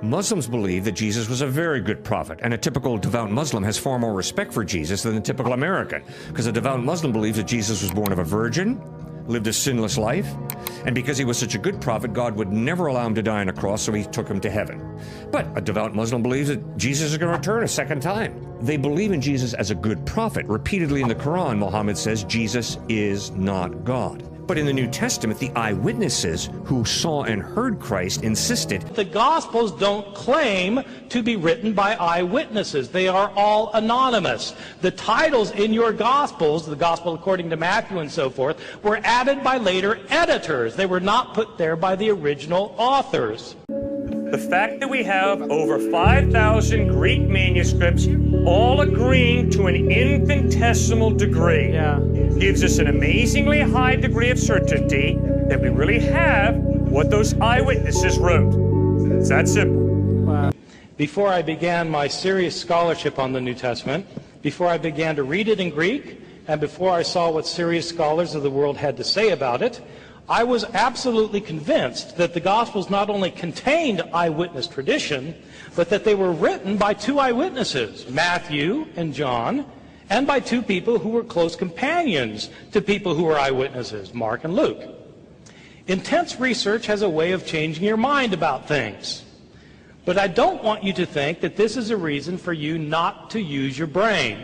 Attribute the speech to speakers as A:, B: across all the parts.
A: Muslims believe that Jesus was a very good prophet, and a typical devout Muslim has far more respect for Jesus than a typical American, because a devout Muslim believes that Jesus was born of a virgin, lived a sinless life, and because he was such a good prophet, God would never allow him to die on a cross, so he took him to heaven. But a devout Muslim believes that Jesus is going to return a second time. They believe in Jesus as a good prophet. Repeatedly in the Quran, Muhammad says Jesus is not God. But in the New Testament, the eyewitnesses who saw and heard Christ insisted
B: the Gospels don't claim to be written by eyewitnesses. They are all anonymous. The titles in your Gospels, the Gospel according to Matthew and so forth, were added by later editors. They were not put there by the original authors.
A: the fact that we have over 5,000 Greek manuscripts all agreeing to an infinitesimal degree gives us an amazingly high degree of certainty that we really have what those eyewitnesses wrote. It's that simple.
B: Wow. Before I began my serious scholarship on the New Testament, before I began to read it in Greek, and before I saw what serious scholars of the world had to say about it, I was absolutely convinced that the Gospels not only contained eyewitness tradition, but that they were written by two eyewitnesses, Matthew and John, and by two people who were close companions to people who were eyewitnesses, Mark and Luke. Intense research has a way of changing your mind about things. But I don't want you to think that this is a reason for you not to use your brain.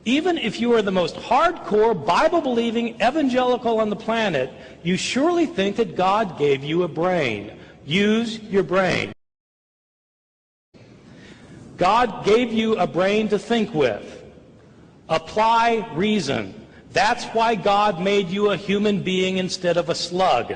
B: Even if you are the most hardcore, Bible-believing evangelical on the planet, you surely think that God gave you a brain. Use your brain. God gave you a brain to think with. Apply reason. That's why God made you a human being instead of a slug.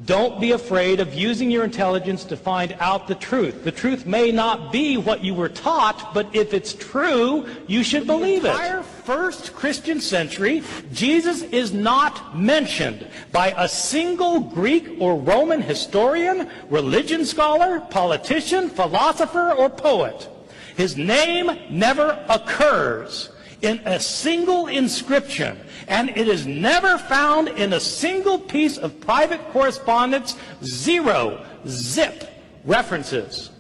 B: Don't be afraid of using your intelligence to find out the truth. The truth may not be what you were taught, but if it's true, you should believe it. In the entire first Christian century, Jesus is not mentioned by a single Greek or Roman historian, religion scholar, politician, philosopher, or poet. His name never occurs in a single inscription, and it is never found in a single piece of private correspondence. Zero, zip references